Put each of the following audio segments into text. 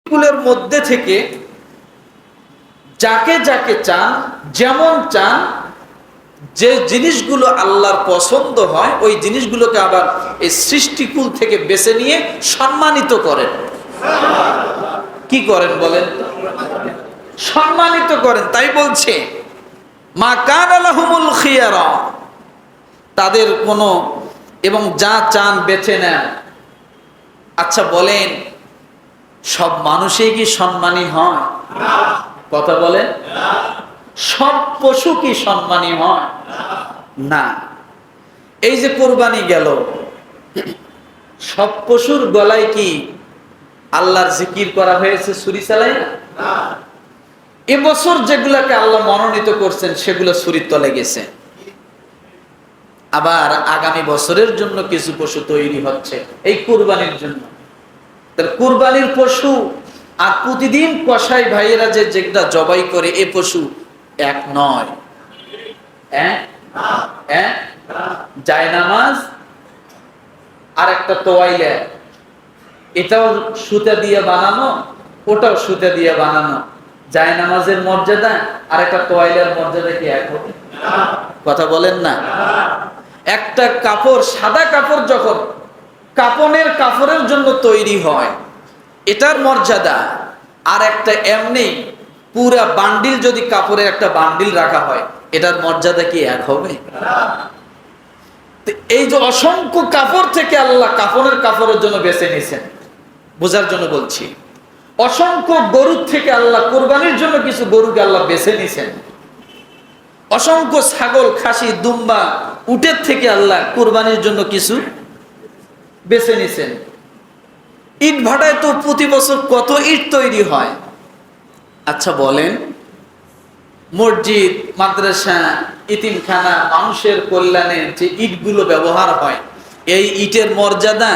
কুলের মধ্যে থেকে যাকে যাকে চান, যেমন চান, যে জিনিসগুলো আল্লাহর পছন্দ হয় ওই জিনিসগুলোকে আবার এই সৃষ্টিকুল থেকে বেছে নিয়ে সম্মানিত করেন। কি করেন বলেন? সম্মানিত করেন। তাই বলছে মা কানা লাহুমুল খিয়ারা, তাদের কোনো এবং যা চান বেছে নেন। আচ্ছা বলেন, সব মানুষই কি সম্মানী হয়? কথা বলেন। সব পশু কি সম্মানী হয়? না। এই যে কোরবানি গেল, সব পশুর গলায় কি আল্লাহর জিকির করা হয়েছে ছুরি চালাই? এবছর যেগুলাকে আল্লাহ মনোনীত করছেন সেগুলো ছুরির তলে গেছে। আবার আগামী বছরের জন্য কিছু পশু তৈরি হচ্ছে এই কুরবানির জন্য। তাহলে কুরবানির পশু আর প্রতিদিন কসাই ভাইয়েরা যে যেটা জবাই করে এ পশু এক নয়। জায়নামাজ আর একটা তোয়াইলে, এটাও সুতা দিয়ে বানানো, ওটাও সুতা দিয়ে বানানো। জায়নামাজের মর্যাদা আর একটা তোয়াইলের মর্যাদা কি এক হবে? কথা বলেন না। একটা কাপড়, সাদা কাপড় যখন কাপনের কাপড়ের জন্য তৈরি হয় এটার মর্যাদা, আর একটা এমনি পুরা বান্ডিল যদি কাপড়ের একটা বান্ডিল রাখা হয় এটার মর্যাদা কি এক হবে? এই যে অসংখ্য কাপড় থেকে আল্লাহ কাপড়ের কাপড়ের জন্য বেছে নিয়েছেন, বোঝার জন্য বলছি। অসংখ্য গরুর থেকে আল্লাহ কোরবানির জন্য কিছু গরুকে আল্লাহ বেছে নিয়েছেন। অসংখ্য ছাগল, খাসি, দুম্বা, উটের থেকে আল্লাহ কোরবানির জন্য কিছু বেছে নিয়েছেন। ইট ভাটায় তো প্রতি বছর কত ইট তৈরি হয়। আচ্ছা বলেন, মসজিদ, মাদ্রাসা, ইতিমখানা, মানুষের কল্যাণে যে ইটগুলো ব্যবহার হয়, এই ইটের মর্যাদা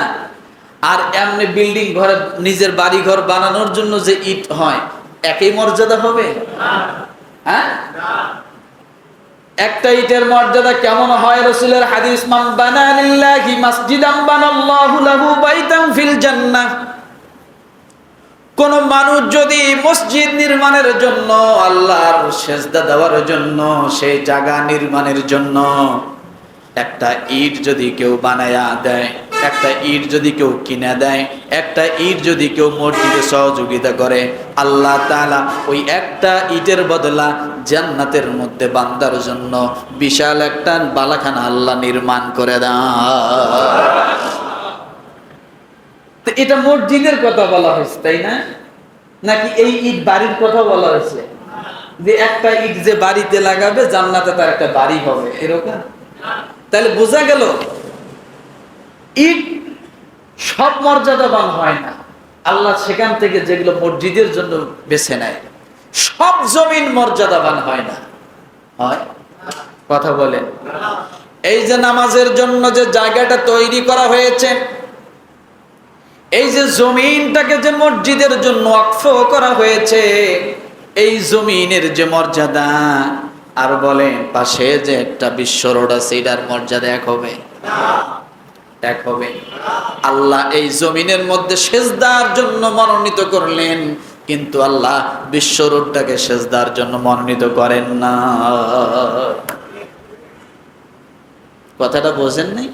আর এমনি বিল্ডিং ঘরে নিজের বাড়ি ঘর বানানোর জন্য যে ইট হয় একই মর্যাদা হবে? হ্যাঁ, একটা ইটের মর্যাদা কেমন হয়? রাসূলের হাদিস, মান বানা লিল্লাহি মাসজিদান বানাল্লাহু লাহু বাইতান ফিল জান্নাহ। কোন মানুষ যদি মসজিদ নির্মাণের জন্য, আল্লাহর সেজদা দেওয়ার জন্য, সেই জায়গা নির্মাণের জন্য একটা ইট যদি কেউ বানায়া দেয়, একটা ইট যদি কেউ কিনে দেয়, একটা ইট যদি কেউ মসজিদে সহযোগিতা করে, আল্লাহ তাআলা ওই একটা ইটের বদলা জান্নাতের মধ্যে বান্দার জন্য বিশাল একটা বালাখানা আল্লাহ নির্মাণ করে দেয়। তো এটা মসজিদের কথা বলা হয়েছে, তাই না? নাকি এই ইট বাড়ির কথা বলা হয়েছে যে একটা ইট যে বাড়িতে লাগাবে জান্নাতে তার একটা বাড়ি হবে, এরকম? তাহলে বোঝা গেল ইট সব মর্যাদাবান হয় না। আল্লাহ সেখান থেকে যেগুলো মসজিদের জন্য বেছে নেয়, সব জমিন মর্যাদাবান হয় না। হয়? কথা বলেন। এই যে নামাজের জন্য যে জায়গাটা তৈরি করা হয়েছে, এই যে জমিনটাকে যে মসজিদের জন্য ওয়াকফ করা হয়েছে, এই জমিনের যে মর্যাদা, আর বলেন পাশে যে একটা বিশ্ব রোড আছে এটার মর্যাদা এক হবে? এক হবে? আল্লাহ এই জমিনের মধ্যে সেজদার জন্য মনোনীত করলেন, কিন্তু আল্লাহ বিশ্ব রোডটাকে সেজদার জন্য মনোনীত করেন না। কথাটা বোঝেন নাই?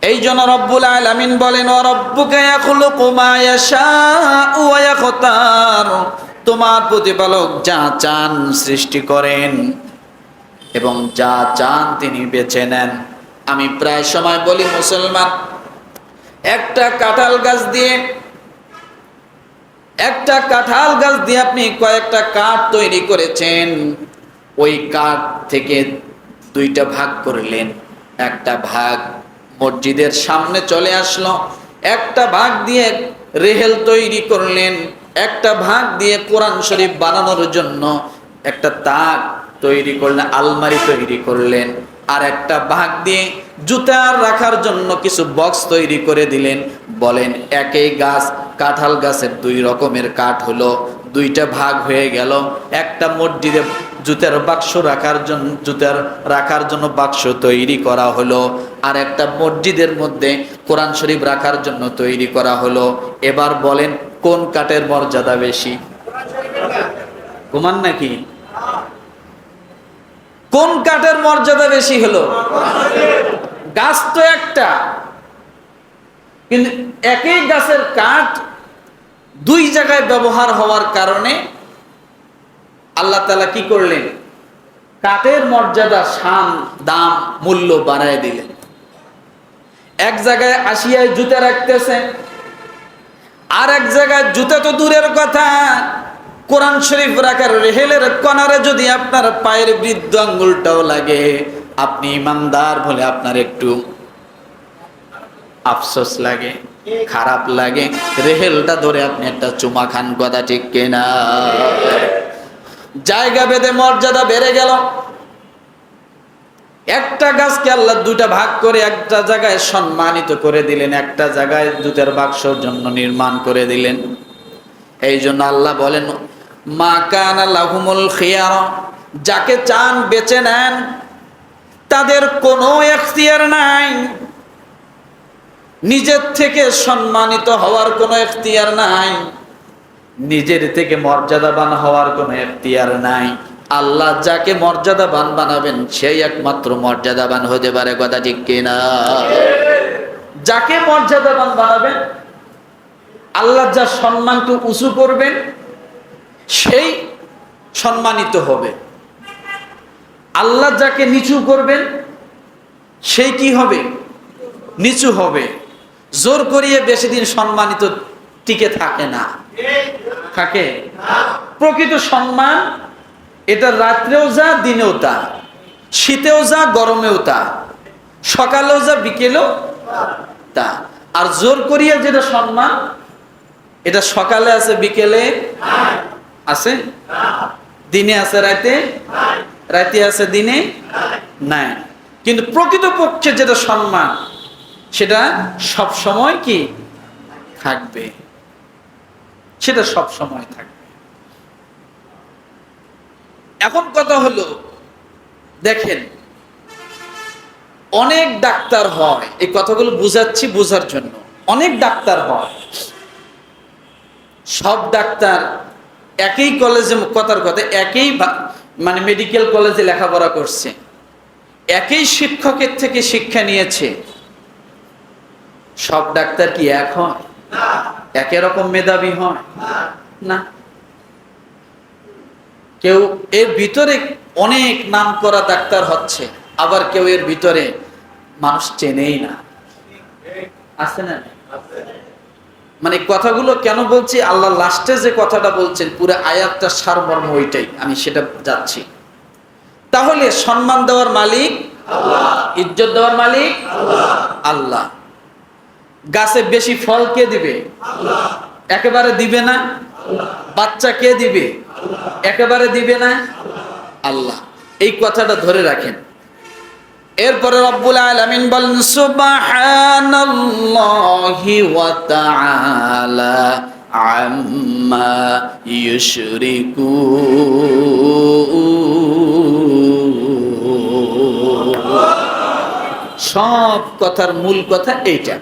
এই জন্য রব্বুল আলামিন বলেন, ওয়া রাব্বুকা ইয়াখলুকু মা ইয়াশাউ ওয়া ইয়াখতার। তোমার প্রতিপালক যা চান সৃষ্টি করেন এবং যা চান তিনি বেছে নেন। আমি প্রায় সময় বলি, মুসলমান, একটা কাঁঠাল গাছ দিয়ে আপনি কয়েকটা কাঠ তৈরি করেছেন, ওই কাঠ থেকে দুইটা ভাগ করলেন। একটা ভাগ মসজিদের সামনে চলে আসলো, একটা ভাগ দিয়ে রেহেল তৈরি করলেন, একটা ভাগ দিয়ে কোরআন শরীফ বানানোর জন্য একটা তাক তৈরি করলেন, আলমারি তৈরি করলেন, আর একটা ভাগ দিয়ে জুতার রাখার জন্য কিছু বক্স তৈরি করে দিলেন। বলেন, একই গাছ, কাঁঠাল গাছের দুই রকমের কাঠ হলো, দুইটা ভাগ হয়ে গেল। একটা মসজিদে জুতার বাক্স রাখার জন্য বাক্স তৈরি করা হলো, আর একটা মসজিদের মধ্যে কোরআন শরীফ রাখার জন্য তৈরি করা হলো। এবার বলেন কোন কাঠের মর্যাদা বেশি? ঘুমান নাকি? কোন কাঠের মর্যাদা বেশি হলো? গাছ তো একটা, কিন্তু একই গাছের কাঠ দুই জায়গায় ব্যবহার হওয়ার কারণে আল্লাহ তাআলা কি করলেন? কাঠের মর্যাদা, শান, দাম, মূল্য বাড়ায় দিলেন। এক জায়গায় আসিয়ায় জুতা রাখতেছে, আর এক জায়গায় জুতা তো দূরের কথা, কোরআন শরীফ রাখার রেহেলের কনারে যদি আপনার পায়ের বৃদ্ধ আঙ্গুলটাও লাগে, আপনি ইমানদার বলে আপনার একটু আফসোস লাগে, খারাপ লাগে। রেহেলটা ধরে আপনি একটা চুমা খান, কথা ঠিক কিনা? জায়গা ভেদে মর্যাদা বেড়ে গেল। একটা গাছকে আল্লাহ দুইটা ভাগ করে একটা জায়গায় সম্মানিত করে দিলেন, একটা জায়গায় জুতার বাক্সর জন্য নির্মাণ করে দিলেন। এই জন্য আল্লাহ বলেন, মা কানা লাহুমুল খিয়ারা, যাকে চান বেছে নেন, তাদের কোনো এখতিয়ার নাই। নিজের থেকে সম্মানিত হওয়ার কোনো এখতিয়ার নাই, নিজের থেকে মর্যাদাবান হওয়ার কোনো এখতিয়ার নাই। আল্লাহ যাকে মর্যাদাবান বানাবেন সেই একমাত্র মর্যাদাবান হতে পারে, কথা ঠিক কিনা? যাকে মর্যাদাবান বানাবেন, আল্লাহ যা সম্মানকে উঁচু করবেন সেই সম্মানিত হবে। আল্লাহ যাকে নিচু করবেন সেই কি হবে? নিচু হবে। জোর করিয়ে বেশি দিন সম্মানিত টিকে থাকে না, থাকে। প্রকৃত সম্মান এটা রাত্রেও যা, দিনেও তা, শীতেও যা, গরমেও তা, সকালেও যা, বিকেলেও তা। আর জোর করিয়া যেটা সম্মান, এটা সকালে আছে, বিকেলে আছে, দিনে আছে, রাতে রাতে আছে, দিনে নাই। কিন্তু প্রকৃত পক্ষে যেটা সম্মান, সেটা সব সময় কি থাকবে, সেটা সব সময় থাকবে। এখন কথা হলো, দেখেন অনেক ডাক্তার হয়, এই কথাগুলো বুঝাচ্ছি বোঝার জন্য। অনেক ডাক্তার হয়, সব ডাক্তার একই কলেজে, কথার কথা একই মানে মেডিকেল কলেজে লেখাপড়া করছে, একই শিক্ষকের থেকে শিক্ষা নিয়েছে। সব ডাক্তার কি এক হয়? একই রকম মেধাবী হয় না। কেউ এর ভিতরে অনেক নাম করা ডাক্তার হচ্ছে, আবার কেউ এর ভিতরে মানুষ চেনেই না, আছে না? মানে কথাগুলো কেন বলছি, আল্লাহ লাস্টে যে কথাটা বলছেন পুরো আয়াতটা সারমর্ম ওইটাই, আমি সেটা যাচ্ছি। তাহলে সম্মান দেওয়ার মালিক আল্লাহ, ইজ্জত দেওয়ার মালিক আল্লাহ। গাছে বেশি ফল কে দিবে? একেবারে দিবে না। বাচ্চা কে দিবে? একেবারে দিবে না, আল্লাহ। এই কথাটা ধরে রাখেন। এরপরে রব্বুল আলামিন বলেন, সুবহানাল্লাহি ওয়া তাআলা আম্মা ইউশরিকুন। সব কথার মূল কথা এইটা।